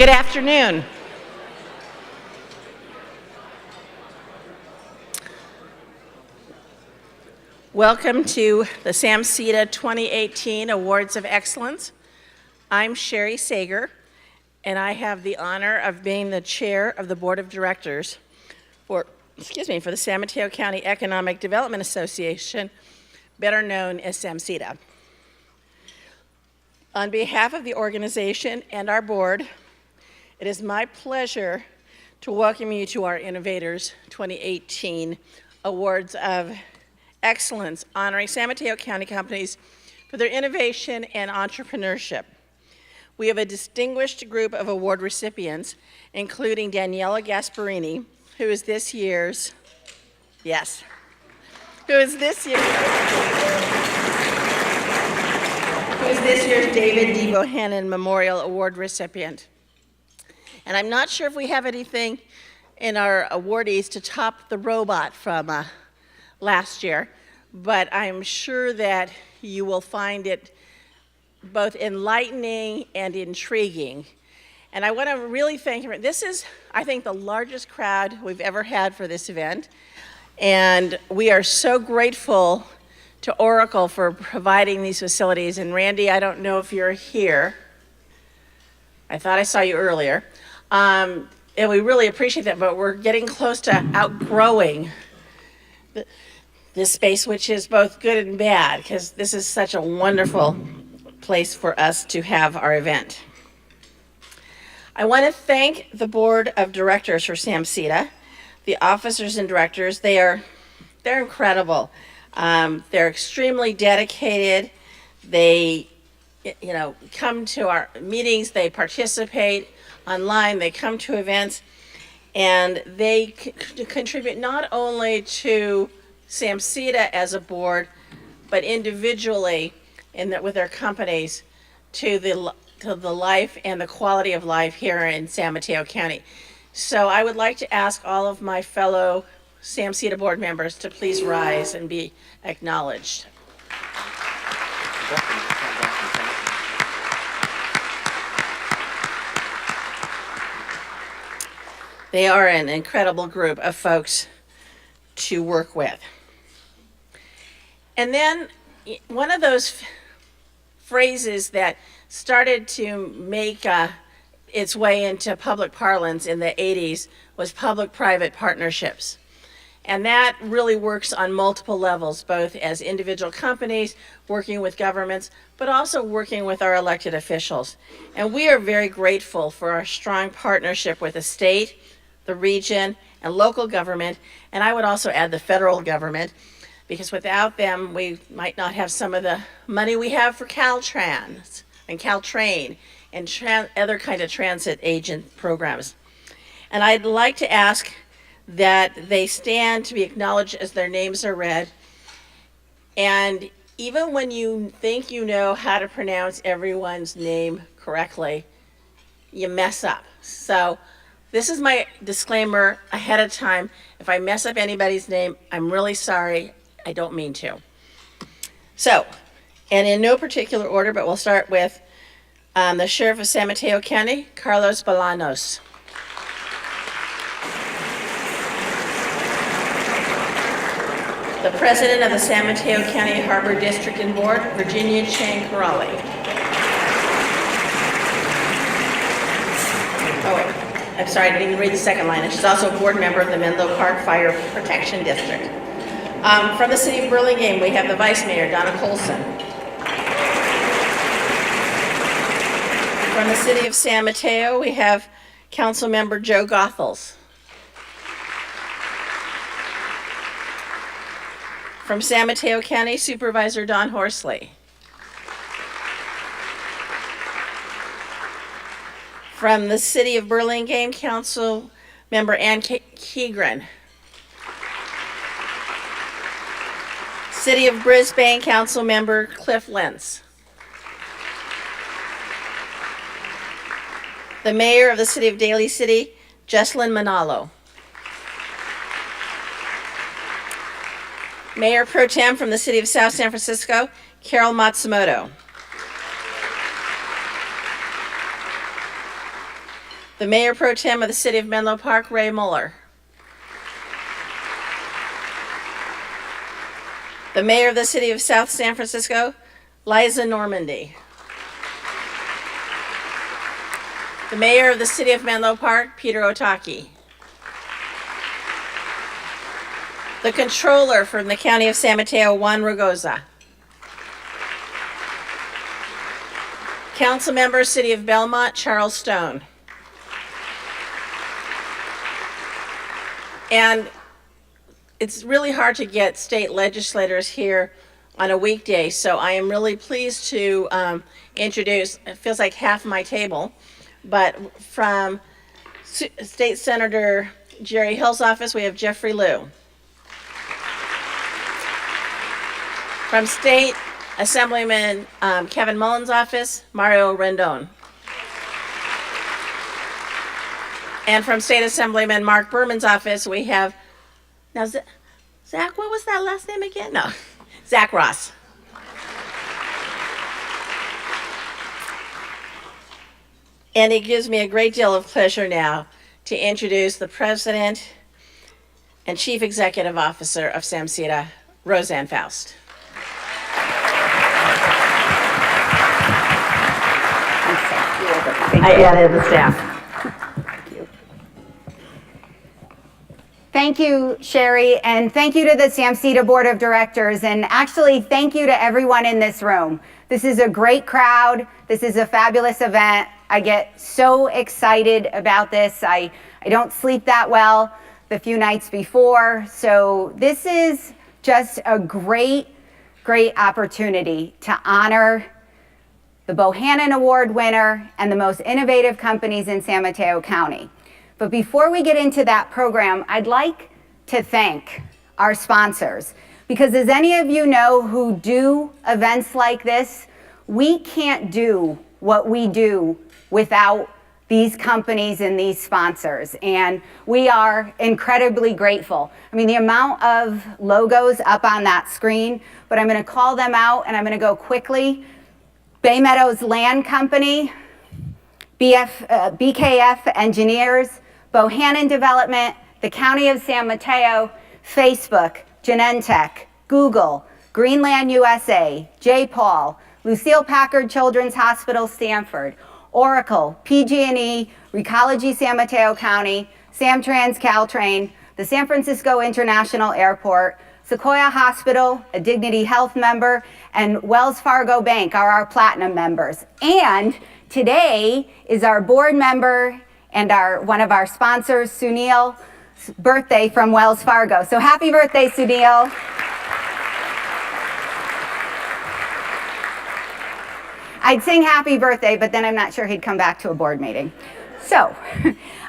Good afternoon. Welcome to the SAMCEDA 2018 Awards of Excellence. I'm Sherry Sager, and I have the honor of being the chair of the board of directors for the San Mateo County Economic Development Association, better known as SAMCEDA. On behalf of the organization and our board, it is my pleasure to welcome you to our Innovators 2018 Awards of Excellence, honoring San Mateo County companies for their innovation and entrepreneurship. We have a distinguished group of award recipients, including Daniela Gasparini, who is this year's David D. Bohannon Memorial Award recipient. And I'm not sure if we have anything in our awardees to top the robot from last year, but I'm sure that you will find it both enlightening and intriguing. And I want to really thank you. This is, I think, the largest crowd we've ever had for this event. And we are so grateful to Oracle for providing these facilities. And Randy, I don't know if you're here. I thought I saw you earlier. And we really appreciate that, but we're getting close to outgrowing this space, which is both good and bad, because this is such a wonderful place for us to have our event. I want to thank the board of directors for SAMCEDA, the officers and directors. They're incredible. They're extremely dedicated. They, come to our meetings. They participate online. They come to events, and they contribute not only to SAMCEDA as a board, but individually with their companies to the life and the quality of life here in San Mateo County. So I would like to ask all of my fellow SAMCEDA board members to please rise and be acknowledged. They are an incredible group of folks to work with. And then one of those phrases that started to make its way into public parlance in the 80s was public-private partnerships. And that really works on multiple levels, both as individual companies, working with governments, but also working with our elected officials. And we are very grateful for our strong partnership with the state, the region, and local government, and I would also add the federal government, because without them, we might not have some of the money we have for Caltrans and Caltrain and other kind of transit agent programs. And I'd like to ask that they stand to be acknowledged as their names are read. And even when you think you know how to pronounce everyone's name correctly, you mess up. So this is my disclaimer ahead of time. If I mess up anybody's name, I'm really sorry. I don't mean to. So, and in no particular order, but we'll start with the Sheriff of San Mateo County, Carlos Bolanos. The President of the San Mateo County Harbor District and Board, Virginia Chang Corrali. Oh, wait. I'm sorry, I didn't even read the second line. She's also a board member of the Menlo Park Fire Protection District. From the city of Burlingame, we have the Vice Mayor, Donna Colson. From the city of San Mateo, we have Council Member Joe Goethals. From San Mateo County, Supervisor Don Horsley. From the city of Burlingame, Council Member Ann Keegren. City of Brisbane, Council Member Cliff Lentz. The Mayor of the City of Daly City, Jessalyn Manalo. Mayor Pro Tem from the City of South San Francisco, Carol Matsumoto. The Mayor Pro Tem of the City of Menlo Park, Ray Mueller. The Mayor of the City of South San Francisco, Liza Normandy. The Mayor of the City of Menlo Park, Peter Otaki. The Controller from the County of San Mateo, Juan Ragoza. Council Member, City of Belmont, Charles Stone. And it's really hard to get state legislators here on a weekday, so I am really pleased to introduce, it feels like half my table, but from State Senator Jerry Hill's office, we have Jeffrey Liu. From State Assemblyman Kevin Mullen's office, Mario Rendon. And from State Assemblyman Mark Berman's office, we have, now Zach, what was that last name again? No, Zach Ross. And it gives me a great deal of pleasure now to introduce the President and Chief Executive Officer of SAMCEDA, Roseanne Faust. I added the staff. Thank you, Sherry, and thank you to the SAMCEDA Board of Directors, and actually thank you to everyone in this room. This is a great crowd. This is a fabulous event. I get so excited about this. I don't sleep that well the few nights before, so this is just a great opportunity to honor the Bohannon Award winner and the most innovative companies in San Mateo County. But before we get into that program, I'd like to thank our sponsors, because as any of you know who do events like this, we can't do what we do without these companies and these sponsors, and we are incredibly grateful. I mean, the amount of logos up on that screen, but I'm going to call them out and I'm going to go quickly. Bay Meadows Land Company, BKF Engineers, Bohannon Development, the County of San Mateo, Facebook, Genentech, Google, Greenland USA, J. Paul, Lucille Packard Children's Hospital, Stanford, Oracle, PG&E, Recology San Mateo County, Samtrans Caltrain, the San Francisco International Airport, Sequoia Hospital, a Dignity Health member, and Wells Fargo Bank are our platinum members. And today is our board member and one of our sponsors, Sunil's birthday from Wells Fargo. So happy birthday, Sunil. I'd sing happy birthday, but then I'm not sure he'd come back to a board meeting. So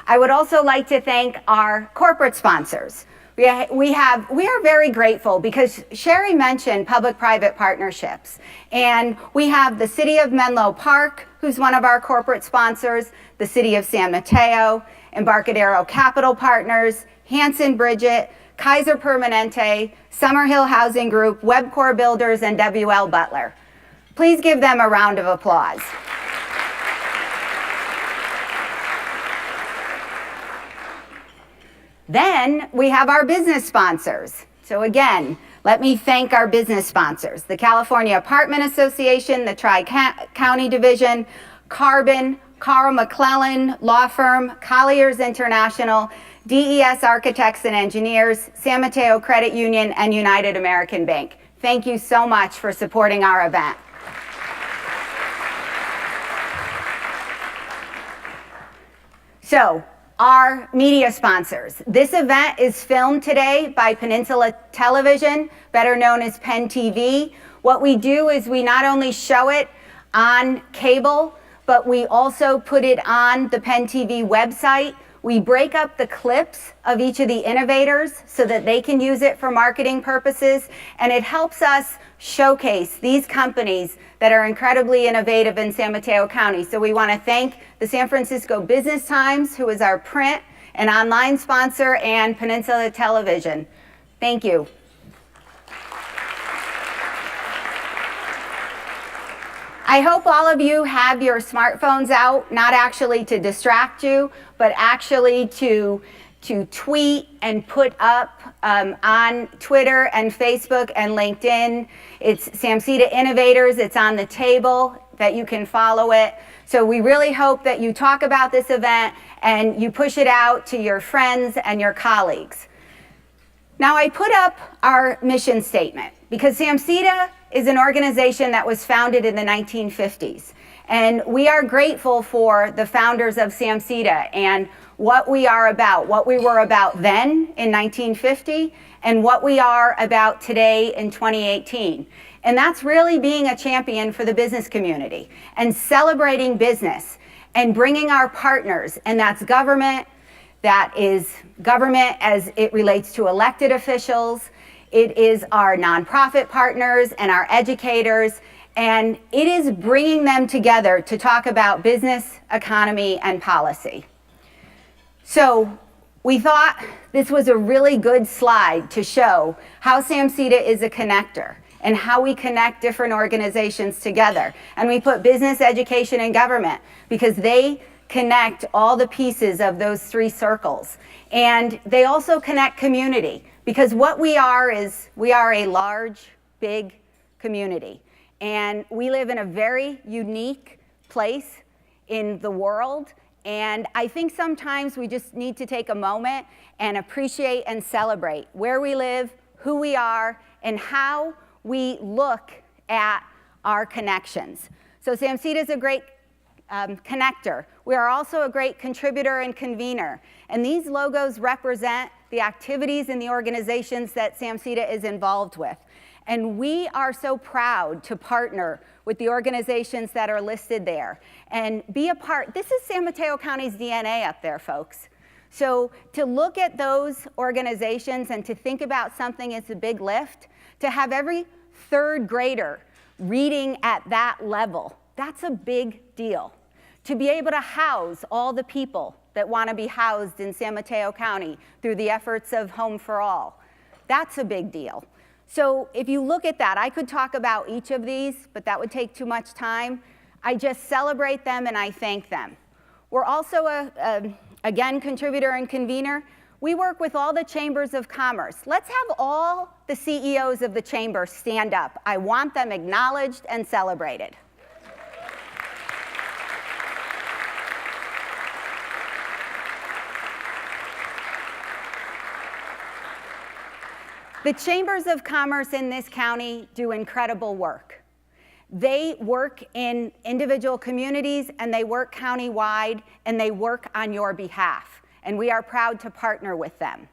I would also like to thank our corporate sponsors. We are very grateful because Sherry mentioned public-private partnerships, and we have the City of Menlo Park, who's one of our corporate sponsors, the City of San Mateo, Embarcadero Capital Partners, Hanson Bridget, Kaiser Permanente, Summerhill Housing Group, Webcor Builders, and WL Butler. Please give them a round of applause. Then we have our business sponsors. So again, let me thank our business sponsors: the California Apartment Association, the Tri-County Division, Carbon, Carl McClellan Law Firm, Colliers International, DES Architects and Engineers, San Mateo Credit Union, and United American Bank. Thank you so much for supporting our event. So, our media sponsors. This event is filmed today by Peninsula Television, better known as Penn TV. What we do is we not only show it on cable, but we also put it on the Penn TV website. We break up the clips of each of the innovators so that they can use it for marketing purposes, and it helps us showcase these companies that are incredibly innovative in San Mateo County. So we want to thank the San Francisco Business Times, who is our print and online sponsor, and Peninsula Television. Thank you. I hope all of you have your smartphones out, not actually to distract you, but actually to tweet and put up on Twitter and Facebook and LinkedIn. It's SAMCEDA Innovators. It's on the table that you can follow it. So we really hope that you talk about this event and you push it out to your friends and your colleagues. Now I put up our mission statement because SAMCEDA is an organization that was founded in the 1950s. And we are grateful for the founders of SAMCEDA and what we are about, what we were about then in 1950, and what we are about today in 2018. And that's really being a champion for the business community and celebrating business and bringing our partners, and that's government, that is government as it relates to elected officials, it is our nonprofit partners and our educators, and it is bringing them together to talk about business, economy, and policy. So we thought this was a really good slide to show how SAMCEDA is a connector and how we connect different organizations together. And we put business, education, and government because they connect all the pieces of those three circles. And they also connect community because what we are is we are a large, big community. And we live in a very unique place in the world. And I think sometimes we just need to take a moment and appreciate and celebrate where we live, who we are, and how we look at our connections. So SAMCEDA is a great connector. We are also a great contributor and convener. And these logos represent the activities and the organizations that SAMCEDA is involved with. And we are so proud to partner with the organizations that are listed there and be a part. This is San Mateo County's DNA up there, folks. So to look at those organizations and to think about something as a big lift, to have every third grader reading at that level, that's a big deal. To be able to house all the people that want to be housed in San Mateo County through the efforts of Home for All, that's a big deal. So if you look at that, I could talk about each of these, but that would take too much time. I just celebrate them and I thank them. We're also again, contributor and convener. We work with all the chambers of commerce. Let's have all the CEOs of the chamber stand up. I want them acknowledged and celebrated. The chambers of commerce in this county do incredible work. They work in individual communities and they work countywide and they work on your behalf. And we are proud to partner with them.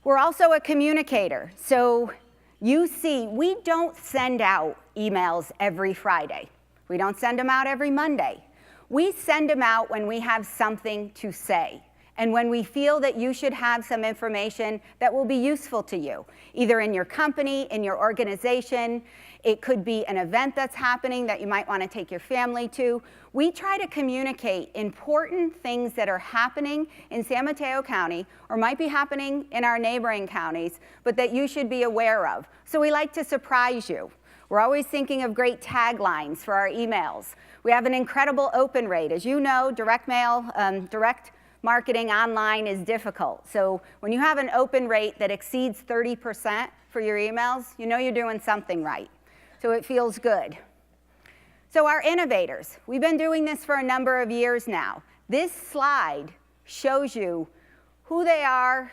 We're also a communicator. So you see, we don't send out emails every Friday. We don't send them out every Monday. We send them out when we have something to say. And when we feel that you should have some information that will be useful to you, either in your company, in your organization, it could be an event that's happening that you might want to take your family to. We try to communicate important things that are happening in San Mateo County or might be happening in our neighboring counties, but that you should be aware of. So we like to surprise you. We're always thinking of great taglines for our emails. We have an incredible open rate. As you know, direct mail, direct marketing online is difficult. So when you have an open rate that exceeds 30% for your emails, you know you're doing something right. So it feels good. So our innovators, we've been doing this for a number of years now. This slide shows you who they are,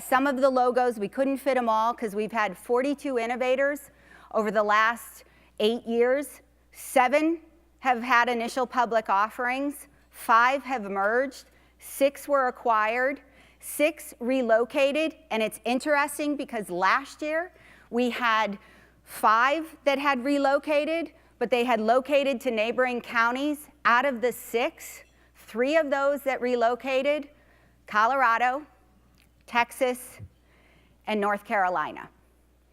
some of the logos. We couldn't fit them all because we've had 42 innovators over the last 8 years. 7 have had initial public offerings, 5 have merged, 6 were acquired, 6 relocated, and it's interesting because last year we had 5 that had relocated, but they had located to neighboring counties. Out of the 6, 3 of those that relocated, Colorado, Texas, and North Carolina.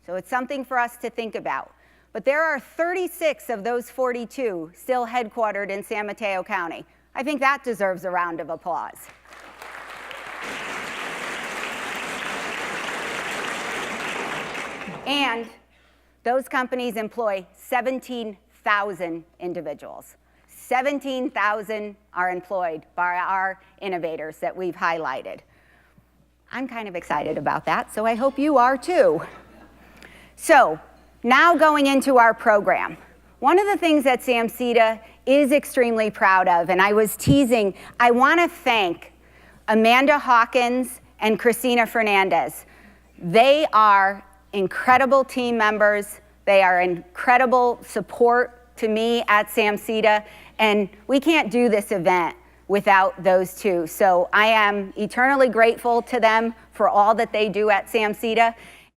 So it's something for us to think about. But there are 36 of those 42 still headquartered in San Mateo County. I think that deserves a round of applause. And those companies employ 17,000 individuals. 17,000 are employed by our innovators that we've highlighted. I'm kind of excited about that, so I hope you are too. So now going into our program. One of the things that SAMCEDA is extremely proud of, and I was teasing, I want to thank Amanda Hawkins and Christina Fernandez. They are incredible team members. They are incredible support to me at SAMCEDA, and we can't do this event without those two. So I am eternally grateful to them for all that they do at SAMCEDA.